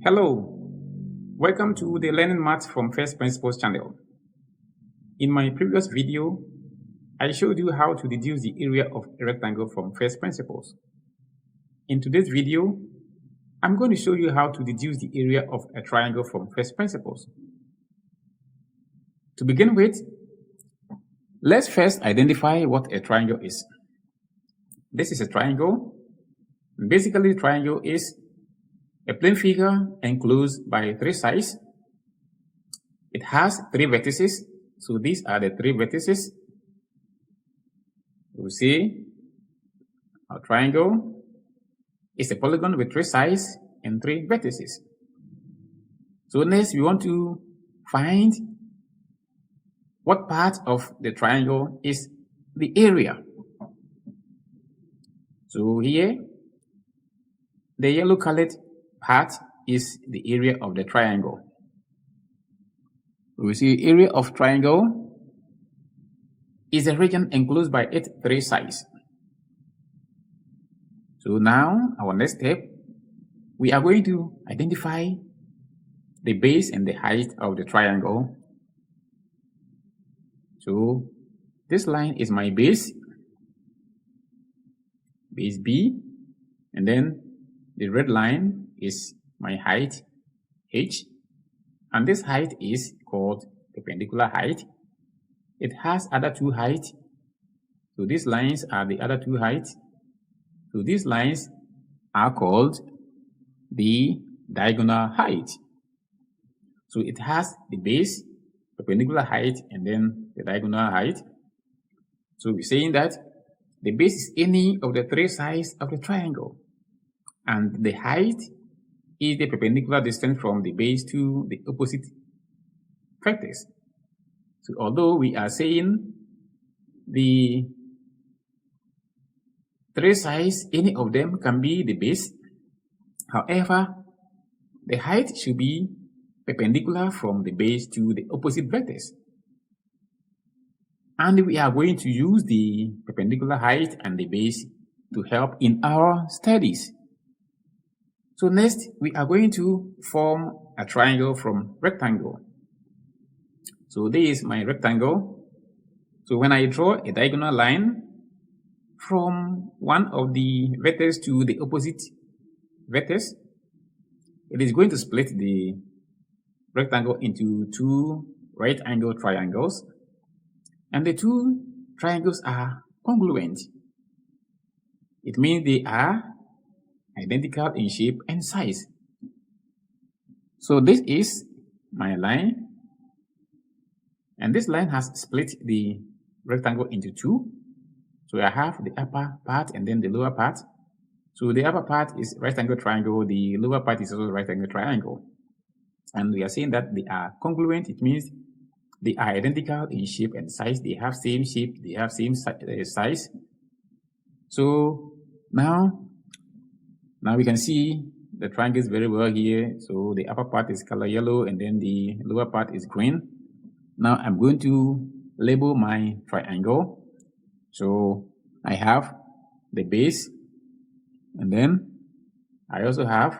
Hello, welcome to the Learning Maths from First Principles channel. In my previous video, I showed you how to deduce the area of a rectangle from first principles. In today's video, I'm going to show you how to deduce the area of a triangle from first principles. To begin with, let's first identify what a triangle is. This is a triangle. Basically, a triangle is a plane figure enclosed by three sides. It has three vertices, so these are the three vertices. You see, our triangle is a polygon with three sides and three vertices. So next, we want to find what part of the triangle is the area. So here, the yellow colored part is the area of the triangle. We see area of triangle is a region enclosed by its three sides. So now our next step, we are going to identify the base and the height of the triangle. So this line is my base B, and then the red line is my height h, and this height is called perpendicular height. It has other two heights, so these lines are the other two heights. So these lines are called the diagonal height. So it has the base, perpendicular height, and then the diagonal height. So we're saying that the base is any of the three sides of the triangle, and the height is the perpendicular distance from the base to the opposite vertex. So although we are saying the three sides, any of them can be the base, however, the height should be perpendicular from the base to the opposite vertex. And we are going to use the perpendicular height and the base to help in our studies. So next, we are going to form a triangle from rectangle. So this is my rectangle. So when I draw a diagonal line from one of the vertex to the opposite vertex, it is going to split the rectangle into two right angle triangles, and the two triangles are congruent. It means they are identical in shape and size. So this is my line, and this line has split the rectangle into two. So I have the upper part and then the lower part. So the upper part is right angle triangle, the lower part is also right angle triangle. And we are saying that they are congruent. It means they are identical in shape and size. They have same shape, they have same size. So now we can see the triangles very well here. So the upper part is color yellow and then the lower part is green. Now I'm going to label my triangle. So I have the base, and then I also have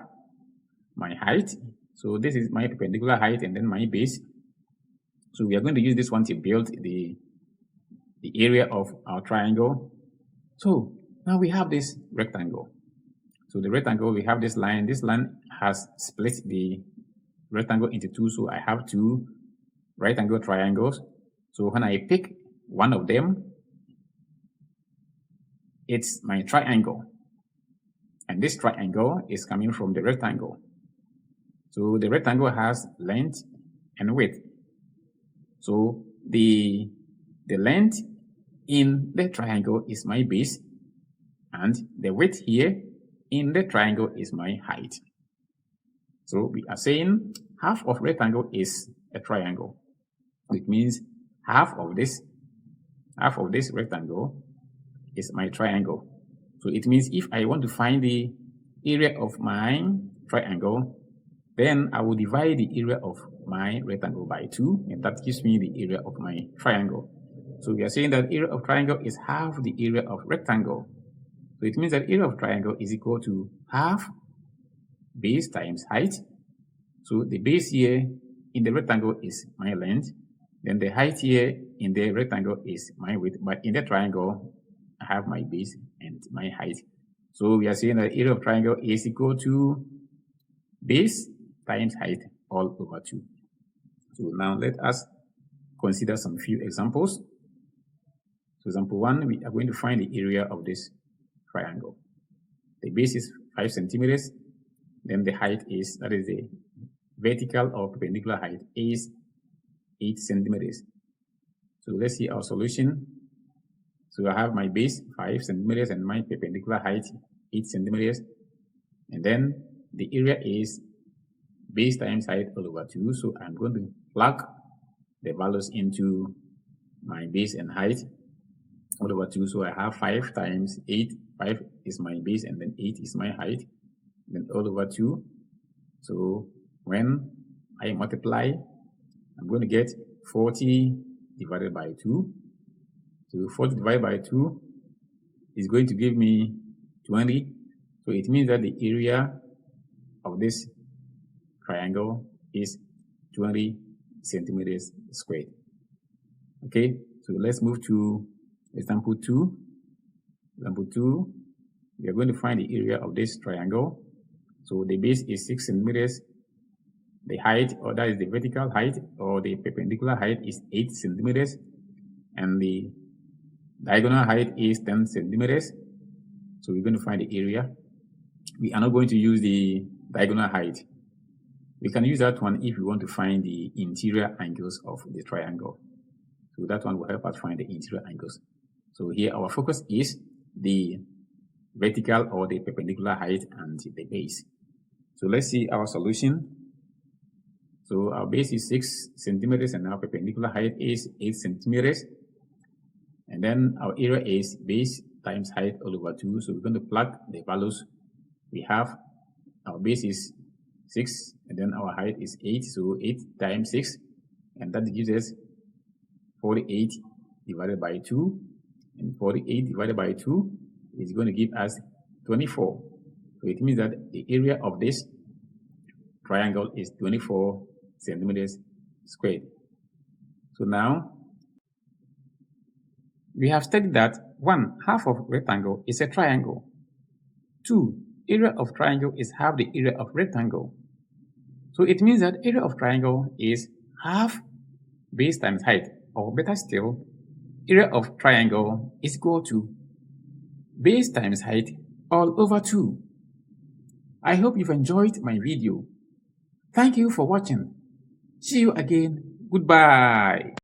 my height. So this is my perpendicular height and then my base. So we are going to use this one to build the area of our triangle. So now we have this rectangle. So the rectangle, we have this line. This line has split the rectangle into two. So I have two right angle triangles. So when I pick one of them, it's my triangle. And this triangle is coming from the rectangle. So the rectangle has length and width. So the length in the triangle is my base, and the width here in the triangle is my height. So we are saying half of rectangle is a triangle. It means half of this rectangle is my triangle. So it means if I want to find the area of my triangle, then I will divide the area of my rectangle by 2, and that gives me the area of my triangle. So we are saying that area of triangle is half the area of rectangle. So it means that area of triangle is equal to half base times height So the base here in the rectangle is my length. Then the height here in the rectangle is my width. But in the triangle, I have my base and my height. So we are saying that the area of triangle is equal to base times height all over 2. So now let us consider some few examples. So example 1, we are going to find the area of this triangle. The base is 5 centimeters. Then the height is, that is the vertical or perpendicular height, is 8 centimeters. So let's see our solution. So I have my base 5 centimeters and my perpendicular height 8 centimeters. And then the area is base times height all over 2. So I'm going to plug the values into my base and height all over 2. So I have 5 times 8. 5 is my base and then 8 is my height. Then all over 2. So when I multiply, I'm going to get 40 divided by 2. So 40 divided by 2 is going to give me 20. So it means that the area of this triangle is 20 centimeters squared. Okay, so let's move to example 2. Example 2, we are going to find the area of this triangle. So the base is 6 centimeters. The height, or that is the vertical height, or the perpendicular height, is 8 centimeters. And the diagonal height is 10 centimeters. So we're going to find the area. We are not going to use the diagonal height. We can use that one if we want to find the interior angles of the triangle. So that one will help us find the interior angles. So here our focus is the vertical or the perpendicular height and the base. So let's see our solution. So our base is 6 centimeters and our perpendicular height is 8 centimeters. And then our area is base times height all over 2. So we're going to plug the values we have. Our base is 6 and then our height is 8. So 8 times 6, and that gives us 48 divided by 2. And 48 divided by 2 is going to give us 24. So it means that the area of this triangle is 24 centimeters squared. So now we have studied that 1 half of rectangle is a triangle. 2, area of triangle is half the area of rectangle. So it means that area of triangle is half base times height, or better still, area of triangle is equal to base times height all over 2. I hope you've enjoyed my video. Thank you for watching. See you again. Goodbye.